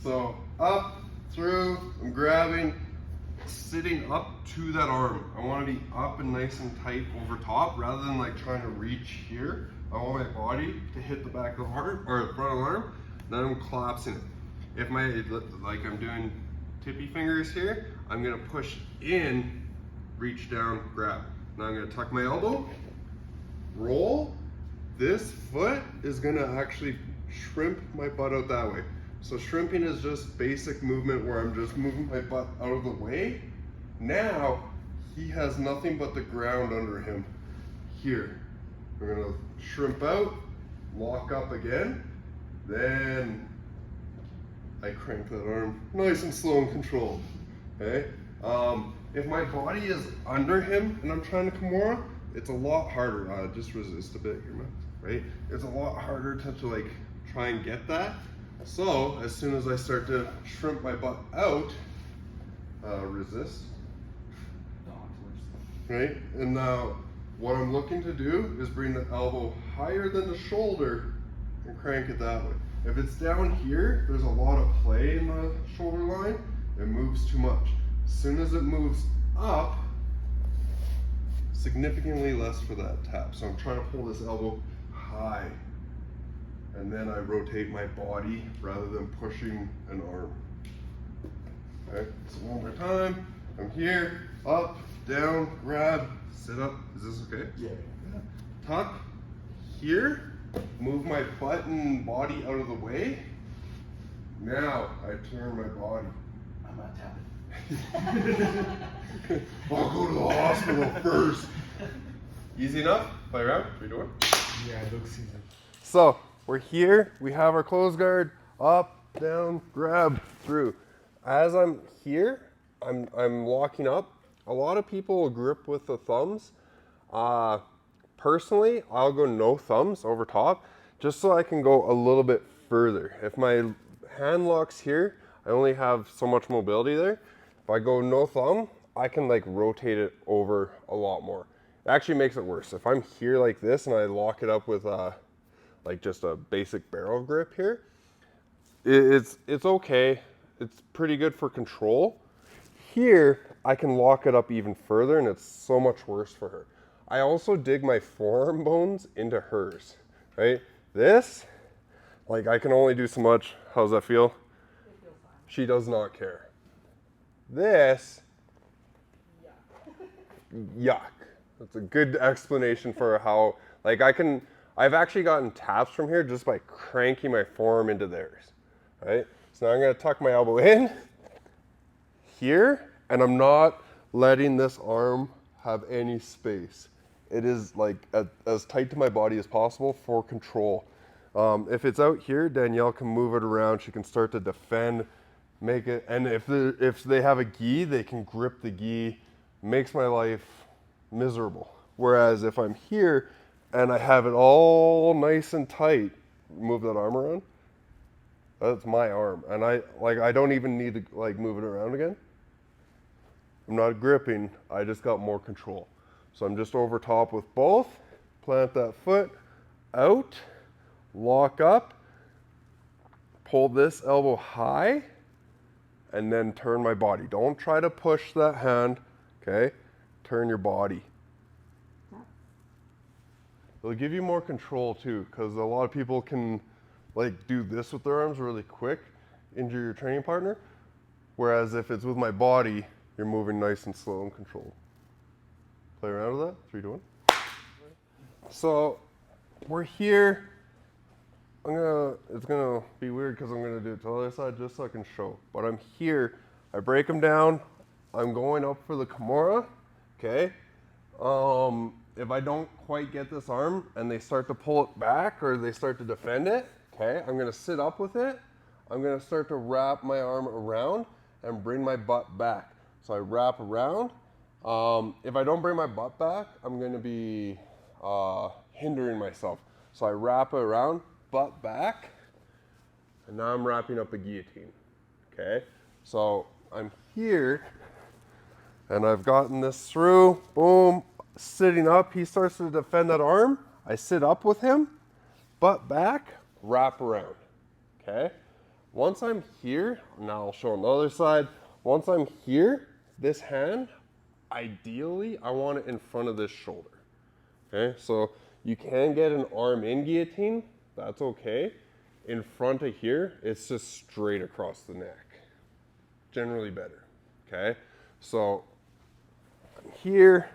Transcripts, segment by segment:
So up, through, I'm grabbing, sitting up to that arm. I want to be up and nice and tight over top rather than like trying to reach here. I want my body to hit the back of the arm or the front of the arm, then I'm collapsing it. If like I'm doing tippy fingers here, I'm gonna push in, reach down, grab. Now I'm gonna tuck my elbow, roll. This foot is gonna actually shrimp my butt out that way. So shrimping is just basic movement where I'm just moving my butt out of the way. Now he has nothing but the ground under him here. We're gonna shrimp out, lock up again, then I crank that arm nice and slow and controlled, okay? If my body is under him and I'm trying to Kimura, it's a lot harder. Just resist a bit here, man, right? It's a lot harder to like try and get that. So as soon as I start to shrimp my butt out, resist, right? And now what I'm looking to do is bring the elbow higher than the shoulder and crank it that way. If it's down here, there's a lot of play in the shoulder line, it moves too much. As soon as it moves up, significantly less for that tap. So I'm trying to pull this elbow high, and then I rotate my body rather than pushing an arm. Okay, so one more time. I'm here, up, down, grab, sit up. Is this okay? Yeah. Tuck, here, move my butt and body out of the way. Now I turn my body. I'm not tapping. I'll go to the hospital first. Easy enough? Play around? 3, 2, 1. Yeah, it looks easy. So we're here, we have our close guard, up, down, grab, through. As I'm here, I'm locking up. A lot of people will grip with the thumbs. Personally, I'll go no thumbs over top, just so I can go a little bit further. If my hand locks here, I only have so much mobility there. If I go no thumb, I can like rotate it over a lot more. It actually makes it worse. If I'm here like this and I lock it up with like just a basic barrel grip here, it's okay. It's pretty good for control. Here, I can lock it up even further and it's so much worse for her. I also dig my forearm bones into hers, right? This, like I can only do so much. How's that feel? It feels fine. She does not care. This, yuck. That's a good explanation for how, like I've actually gotten taps from here just by cranking my forearm into theirs, right? So now I'm gonna tuck my elbow in here, and I'm not letting this arm have any space. It is like as tight to my body as possible for control. If it's out here, Danielle can move it around. She can start to defend, make it, and if they have a gi, they can grip the gi. Makes my life miserable. Whereas if I'm here and I have it all nice and tight, move that arm around. That's my arm, and I don't even need to like move it around again. I'm not gripping. I just got more control. So I'm just over top with both. Plant that foot out, lock up, pull this elbow high, and then turn my body. Don't try to push that hand, okay? Turn your body. It'll give you more control too, because a lot of people can like do this with their arms really quick, injure your training partner. Whereas if it's with my body, you're moving nice and slow and controlled. Play around with that, 3, 2, 1. So we're here. It's gonna be weird because I'm gonna do it to the other side just so I can show. But I'm here, I break them down. I'm going up for the Kimura, okay? If I don't quite get this arm and they start to pull it back or they start to defend it, okay, I'm gonna sit up with it. I'm gonna start to wrap my arm around and bring my butt back. So I wrap around. If I don't bring my butt back, I'm gonna be hindering myself. So I wrap it around, butt back, and now I'm wrapping up a guillotine, okay? So I'm here, and I've gotten this through, boom, sitting up, he starts to defend that arm, I sit up with him, butt back, wrap around, okay? Once I'm here, now I'll show on the other side. Once I'm here, this hand, ideally, I want it in front of this shoulder. Okay, so you can get an arm in guillotine, that's okay. In front of here, it's just straight across the neck. Generally better, okay? So here,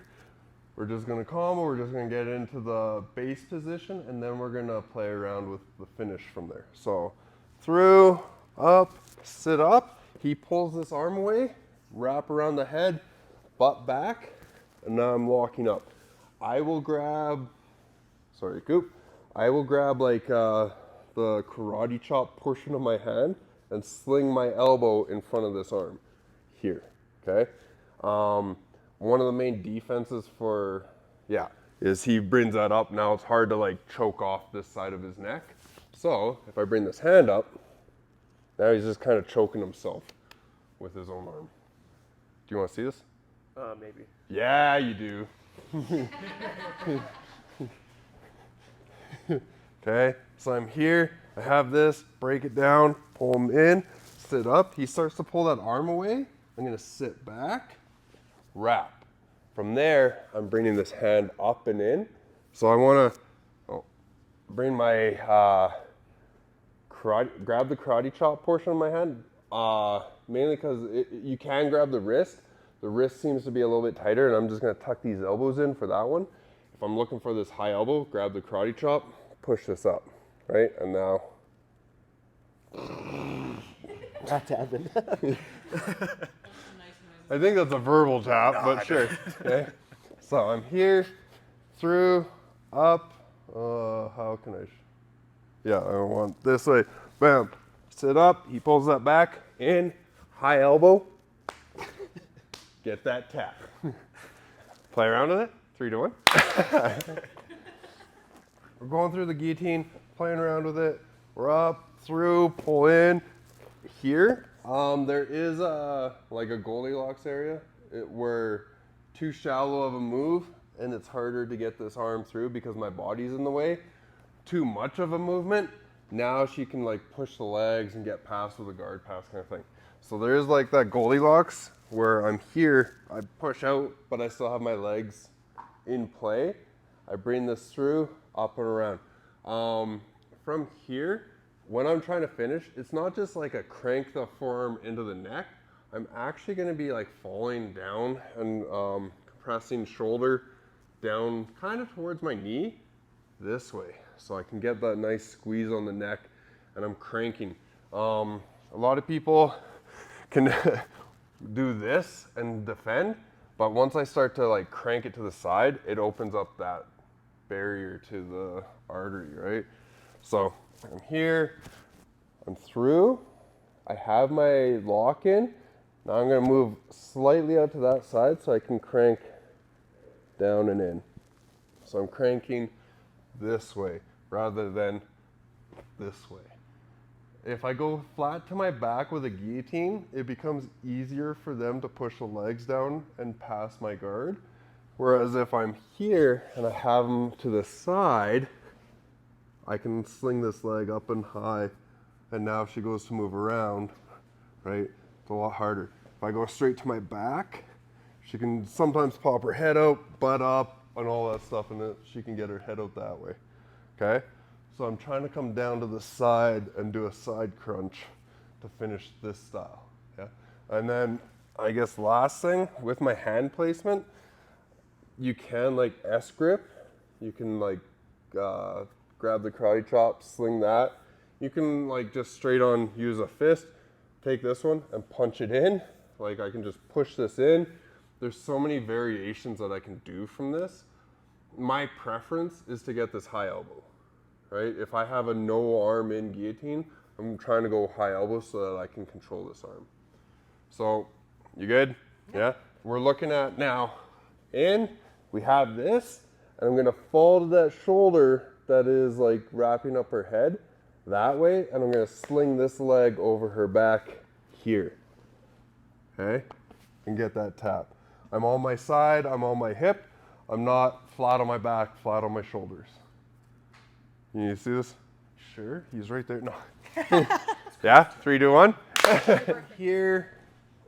we're just gonna combo, we're just gonna get into the base position, and then we're gonna play around with the finish from there. So through, up, sit up, he pulls this arm away, wrap around the head, butt back, and now I'm locking up. I will grab, sorry, Goop. I will grab like the karate chop portion of my hand and sling my elbow in front of this arm here, okay? One of the main defenses for, is he brings that up. Now it's hard to like choke off this side of his neck. So if I bring this hand up, now he's just kind of choking himself with his own arm. Do you want to see this? Maybe. Yeah, you do. Okay, so I'm here, I have this, break it down, pull him in, sit up. He starts to pull that arm away. I'm gonna sit back, wrap. From there, I'm bringing this hand up and in. So I wanna bring my grab the karate chop portion of my hand, mainly because you can grab the wrist. The wrist seems to be a little bit tighter, and I'm just gonna tuck these elbows in for that one. If I'm looking for this high elbow, grab the karate chop, push this up, right? And now. Not tapping. I think that's a verbal tap, but sure. Okay. So I'm here, through, up. How can I? I want this way. Bam. Sit up. He pulls that back in. High elbow. Get that tap. Play around with it. 3, 2, 1. We're going through the guillotine, playing around with it. We're up, through, pull in. Here, there is like a Goldilocks area where too shallow of a move, and it's harder to get this arm through because my body's in the way. Too much of a movement, now she can like push the legs and get past with a guard pass kind of thing. So there is like that Goldilocks where I'm here, I push out, but I still have my legs in play. I bring this through, up and around. From here, when I'm trying to finish, it's not just like a crank the forearm into the neck. I'm actually gonna be like falling down and compressing shoulder down kind of towards my knee this way. So I can get that nice squeeze on the neck, and I'm cranking. A lot of people can do this and defend, but once I start to like crank it to the side, it opens up that barrier to the artery, right? So I'm here, I'm through, I have my lock in. Now I'm gonna move slightly out to that side so I can crank down and in. So I'm cranking this way rather than this way. If I go flat to my back with a guillotine, it becomes easier for them to push the legs down and pass my guard. Whereas if I'm here and I have them to the side, I can sling this leg up and high, and now if she goes to move around, right, it's a lot harder. If I go straight to my back, she can sometimes pop her head out, butt up, and all that stuff, and she can get her head out that way, okay? So I'm trying to come down to the side and do a side crunch to finish this style, yeah? And then I guess last thing, with my hand placement, you can like S-grip, you can like grab the karate chop, sling that. You can like just straight on use a fist, take this one and punch it in. Like I can just push this in. There's so many variations that I can do from this. My preference is to get this high elbow, right? If I have a no arm in guillotine, I'm trying to go high elbow so that I can control this arm. So, you good? Yeah? We're looking at now, in, we have this, and I'm gonna fall to that shoulder that is like wrapping up her head that way, and I'm gonna sling this leg over her back here, okay? And get that tap. I'm on my side, I'm on my hip, I'm not flat on my back, flat on my shoulders. You see this? Sure, he's right there. No. Yeah, 3, 2, 1. Here,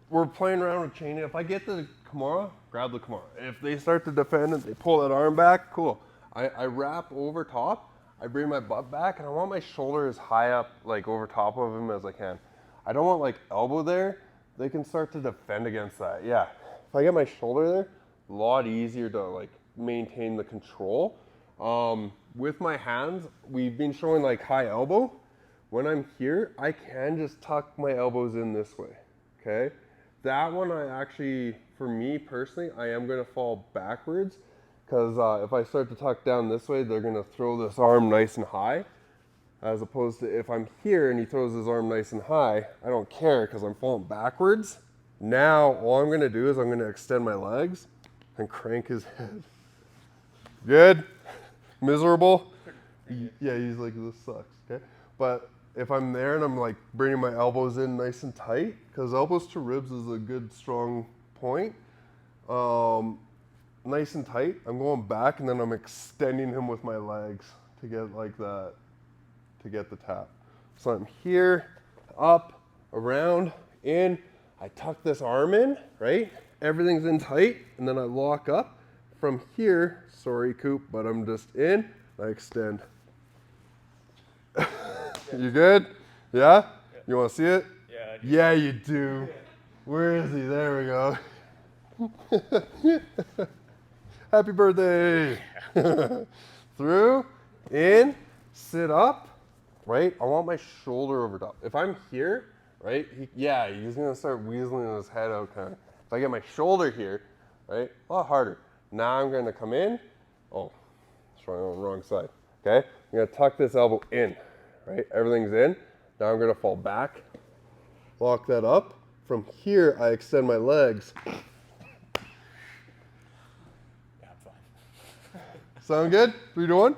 we're playing around with chaining. If I get the Kimura, grab the Kimura. If they start to defend and they pull that arm back, cool. I wrap over top, I bring my butt back, and I want my shoulder as high up, like over top of him as I can. I don't want like elbow there. They can start to defend against that. Yeah, if I get my shoulder there, a lot easier to like maintain the control. With my hands, we've been showing like high elbow. When I'm here, I can just tuck my elbows in this way, okay? That one I actually, for me personally, I am gonna fall backwards because if I start to tuck down this way, they're gonna throw this arm nice and high. As opposed to if I'm here and he throws his arm nice and high, I don't care because I'm falling backwards. Now, all I'm gonna do is I'm gonna extend my legs and crank his head. Good? Miserable? Yeah, he's like, this sucks, okay? But if I'm there and I'm like bringing my elbows in nice and tight, because elbows to ribs is a good strong point. Nice and tight, I'm going back and then I'm extending him with my legs to get like that, to get the tap. So I'm here, up, around, in, I tuck this arm in, right? Everything's in tight, and then I lock up. From here, sorry Coop, but I'm just in, I extend. You good? Yeah? You want to see it? Yeah, I do. Yeah, you do. Where is he? There we go. Happy birthday. Through, in, sit up, right? I want my shoulder over top. If I'm here, right? He's going to start weaseling his head out kind of. If I get my shoulder here, right? A lot harder. Now I'm going to come in. Oh, sorry, on the wrong side. Okay? I'm going to tuck this elbow in, right? Everything's in. Now I'm going to fall back, lock that up. From here, I extend my legs. Yeah, I'm fine. Sound good? 3, 2, 1.